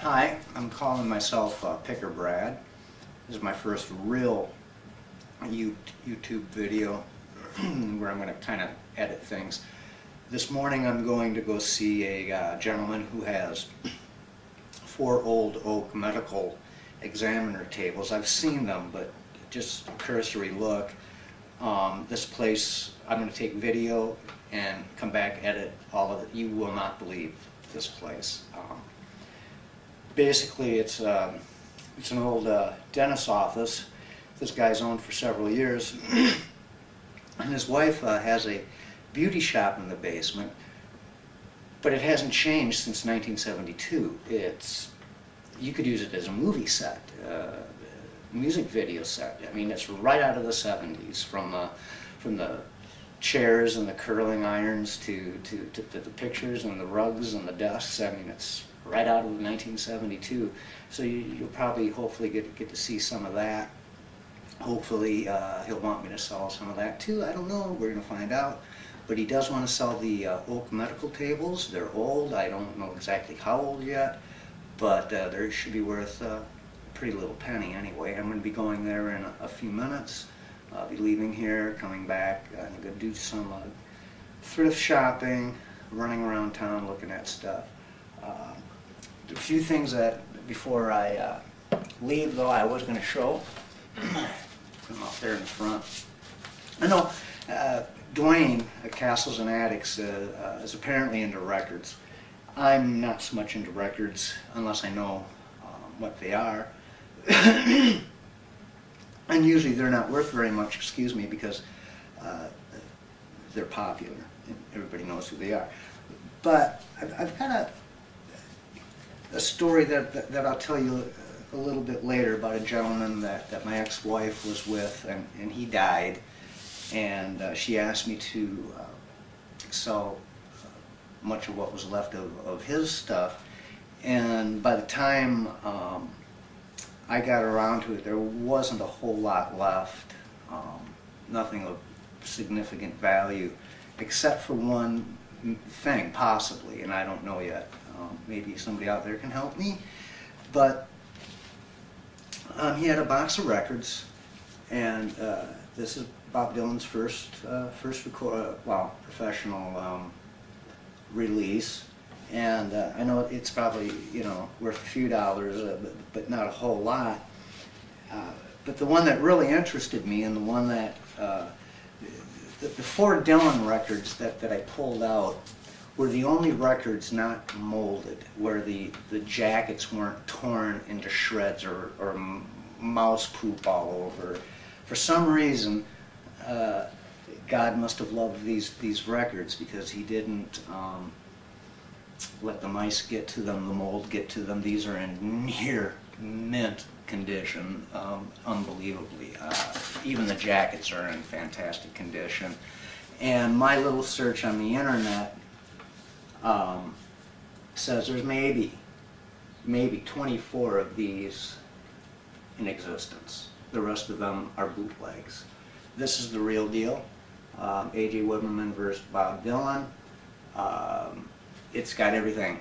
Hi, I'm calling myself Picker Brad. This is my first real YouTube video where I'm going to kind of edit things. This morning I'm going to go see a gentleman who has 4 old oak medical examiner tables. I've seen them, but just a cursory look. This place, I'm going to take video and come back, edit all of it. You will not believe this place. Basically, it's an old dentist's office this guy's owned for several years, and his wife has a beauty shop in the basement, but it hasn't changed since 1972. You could use it as a movie set, music video set. I mean, it's right out of the 70s, from the chairs and the curling irons to the pictures and the rugs and the desks. I mean, it's right out of 1972. So you'll probably, hopefully, get to see some of that. Hopefully, he'll want me to sell some of that too. I don't know. We're going to find out. But he does want to sell the oak medical tables. They're old. I don't know exactly how old yet, but they should be worth a pretty little penny anyway. I'm going to be going there in a few minutes. I'll be leaving here, coming back. I'm going to do some thrift shopping, running around town looking at stuff. A few things that before I leave, though, I was going to show. Put them out there in the front. I know Dwayne at Castles and Attics is apparently into records. I'm not so much into records unless I know what they are. And usually they're not worth very much, excuse me, because they're popular and everybody knows who they are. But I've got a story that I'll tell you a little bit later about a gentleman that my ex-wife was with, and he died, and she asked me to sell much of what was left of his stuff, and by the time I got around to it, there wasn't a whole lot left, nothing of significant value, except for one thing, possibly, and I don't know yet. Maybe somebody out there can help me. But he had a box of records, and this is Bob Dylan's first professional release. And I know it's probably, worth a few dollars, but not a whole lot. But the one that really interested me, and the one that the 4 Dylan records that I pulled out were the only records not molded, where the jackets weren't torn into shreds or mouse poop all over. For some reason, God must have loved these records, because he didn't let the mice get to them, the mold get to them. These are in near mint condition, unbelievably. Even the jackets are in fantastic condition. And my little search on the internet says there's maybe 24 of these in existence. The rest of them are bootlegs. This is the real deal. A.J. Wimmerman versus Bob Dylan. It's got everything.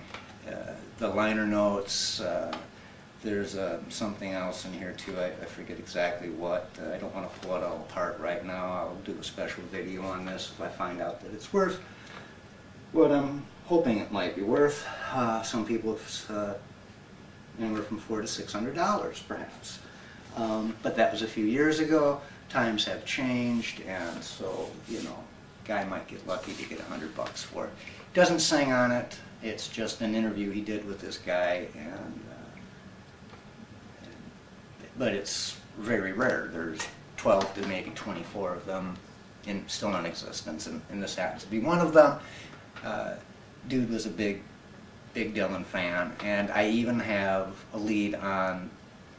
The liner notes. There's something else in here too. I forget exactly what. I don't want to pull it all apart right now. I'll do a special video on this if I find out that it's worth what I'm hoping it might be worth. Some people have anywhere from $400 to $600 perhaps. But that was a few years ago. Times have changed, and so, guy might get lucky to get $100 for it. Doesn't sing on it. It's just an interview he did with this guy, but it's very rare. There's 12 to maybe 24 of them still in existence, and this happens to be one of them. Dude was a big Dylan fan, and I even have a lead on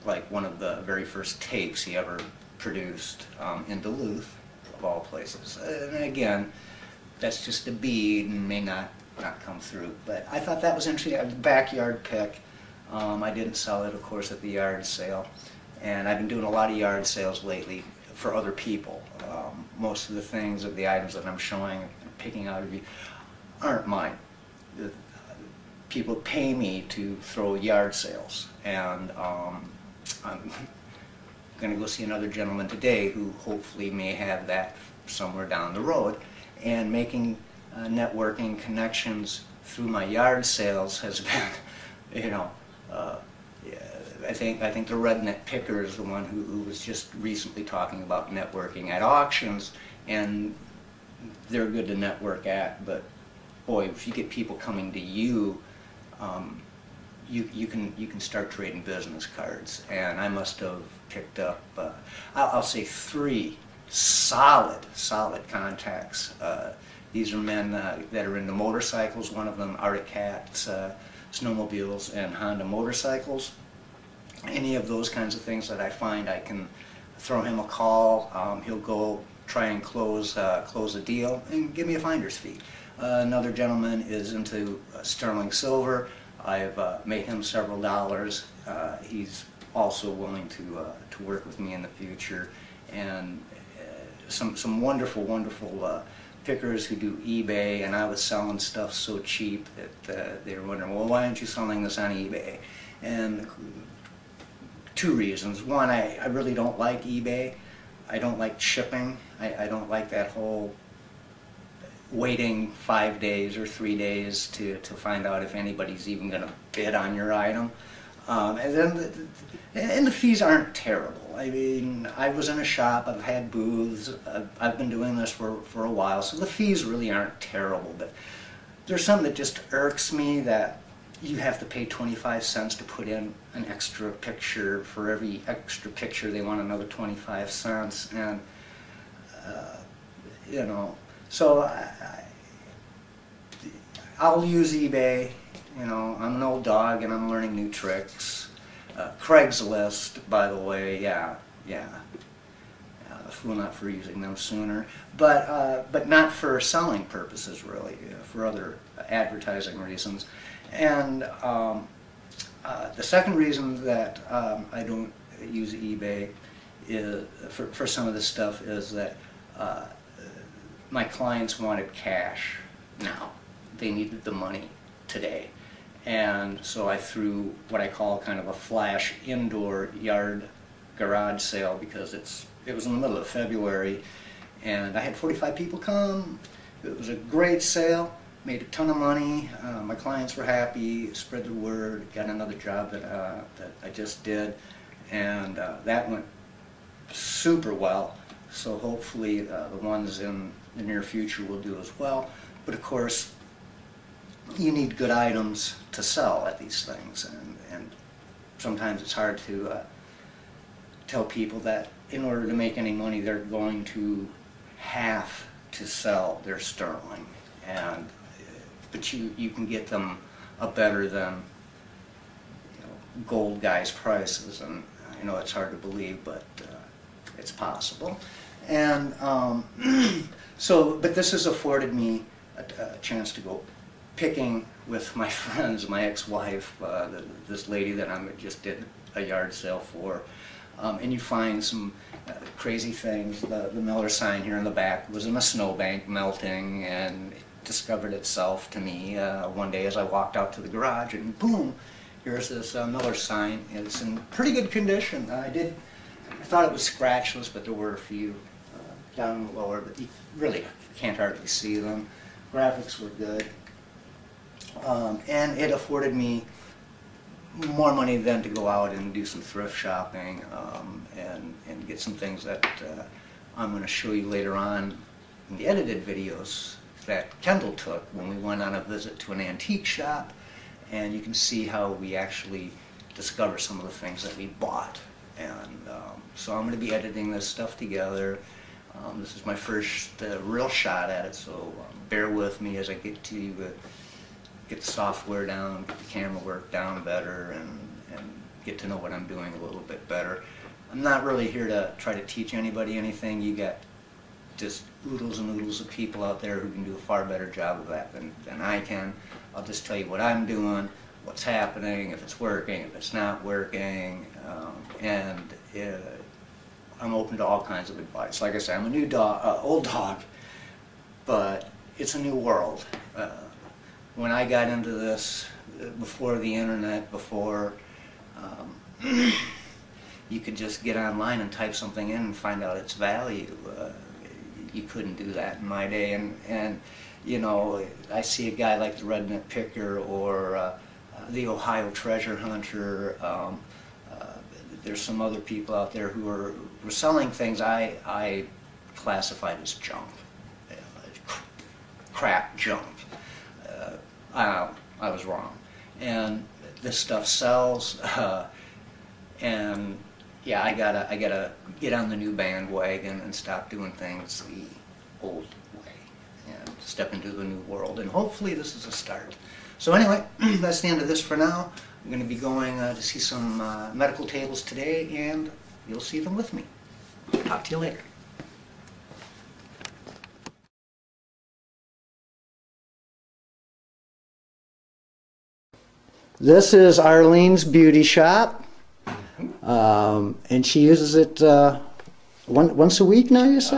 like one of the very first tapes he ever produced in Duluth, of all places. And again, that's just a bead and may not come through. But I thought that was interesting. A backyard pick. I didn't sell it, of course, at the yard sale. And I've been doing a lot of yard sales lately for other people. Most of the things, of the items that I'm showing and picking out of you, aren't mine. people pay me to throw yard sales, and I'm going to go see another gentleman today who hopefully may have that somewhere down the road. And making networking connections through my yard sales has been, you know, yeah, I think the redneck picker is the one who was just recently talking about networking at auctions, and they're good to network at, but boy, if you get people coming to you, you can start trading business cards. And I must have picked up, I'll say 3 solid contacts. These are men that are into motorcycles. One of them Arctic Cats, snowmobiles, and Honda motorcycles. Any of those kinds of things that I find, I can throw him a call. He'll go try and close a deal and give me a finder's fee. Another gentleman is into sterling silver. I've made him several dollars. He's also willing to work with me in the future. And some wonderful pickers who do eBay, and I was selling stuff so cheap that they were wondering, well, why aren't you selling this on eBay? And 2 reasons. One, I really don't like eBay. I don't like shipping. I don't like that whole waiting 5 days or 3 days to find out if anybody's even going to bid on your item. And the fees aren't terrible. I mean, I was in a shop, I've had booths, I've been doing this for a while, so the fees really aren't terrible. But there's some that just irks me, that you have to pay 25 cents to put in an extra picture. For every extra picture they want another 25 cents, and you know, so I'll use eBay. You know, I'm an old dog and I'm learning new tricks. Craigslist, by the way, yeah, fool not for using them sooner, but not for selling purposes, really, for other advertising reasons. And the second reason that I don't use eBay is, for some of this stuff, is that my clients wanted cash now. They needed the money today. And so I threw what I call kind of a flash indoor yard garage sale, because it was in the middle of February, and I had 45 people come. It was a great sale, made a ton of money. My clients were happy, spread the word, got another job that I just did, and that went super well. So hopefully the ones in the near future will do as well. But of course, you need good items to sell at these things, and sometimes it's hard to tell people that in order to make any money, they're going to have to sell their sterling, but you can get them a better than, you know, gold guys' prices, and I know it's hard to believe, but it's possible. And but this has afforded me a chance to go picking with my friends, my ex-wife, this lady that I just did a yard sale for, and you find some crazy things. The Miller sign here in the back was in a snowbank melting, and it discovered itself to me one day as I walked out to the garage, and boom, here's this Miller sign. It's in pretty good condition. I thought it was scratchless, but there were a few down lower, but you really can't hardly see them. Graphics were good. And it afforded me more money than to go out and do some thrift shopping and get some things that I'm going to show you later on in the edited videos that Kendall took when we went on a visit to an antique shop, and you can see how we actually discover some of the things that we bought. And so I'm going to be editing this stuff together. This is my first real shot at it, so bear with me as I get to get the software down, get the camera work down better, and get to know what I'm doing a little bit better. I'm not really here to try to teach anybody anything. You got just oodles and oodles of people out there who can do a far better job of that than I can. I'll just tell you what I'm doing, what's happening, if it's working, if it's not working, and I'm open to all kinds of advice. Like I said, I'm a new old dog, but it's a new world. When I got into this before the internet, before you could just get online and type something in and find out its value. You couldn't do that in my day, and you know, I see a guy like the Redneck Picker or the Ohio Treasure Hunter. There's some other people out there who were selling things I classified as junk, crap junk. I was wrong, and this stuff sells, and yeah, I gotta get on the new bandwagon and stop doing things the old way and step into the new world, and hopefully this is a start. So anyway, that's the end of this for now. I'm going to be going to see some medical tables today, and you'll see them with me. Talk to you later. This is Arlene's beauty shop, and she uses it once a week now, you say?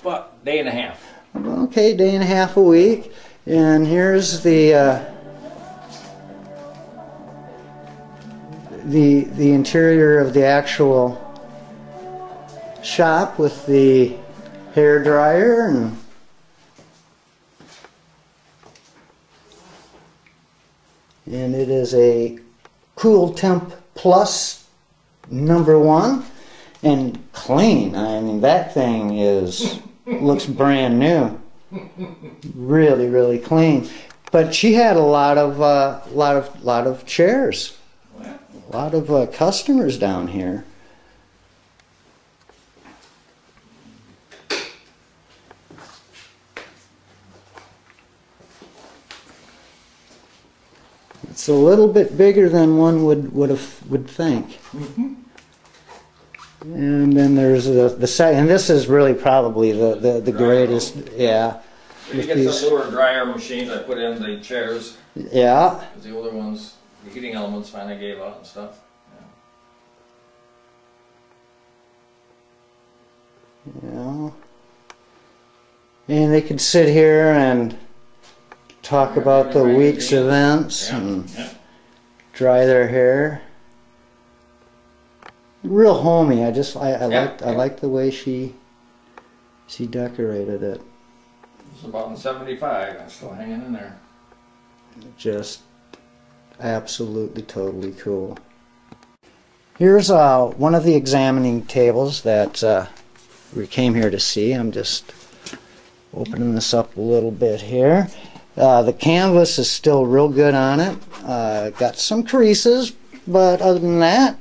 About day and a half. Okay, day and a half a week. And here's the interior of the actual shop with the hair dryer and it is a Cool Temp Plus #1 and clean. I mean, that thing looks brand new. Really, really clean. But she had a lot of chairs. A lot of customers down here. It's a little bit bigger than one would think. And then there's the second, and this is really probably the greatest. Yeah. You get some newer dryer machines I put in the chairs. Yeah. Because the older ones, the heating elements finally gave out and stuff. Yeah. And they could sit here and talk about the week's events and dry their hair. Real homey. I like the way she decorated it. It's about in '75. I'm still hanging in there. Just absolutely totally cool. Here's one of the examining tables that we came here to see. I'm just opening this up a little bit here. The canvas is still real good on it. Got some creases, but other than that,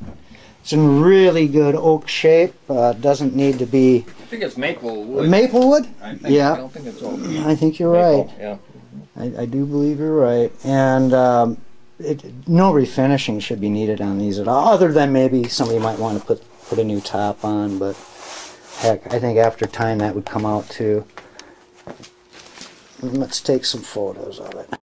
it's in really good oak shape. Doesn't need to be. I think it's maple wood. Maple wood? Yeah. I don't think it's oak. I think you're maple, right. Yeah. I do believe you're right. And no refinishing should be needed on these at all, other than maybe somebody might want to put a new top on. But heck, I think after time that would come out too. Let's take some photos of it.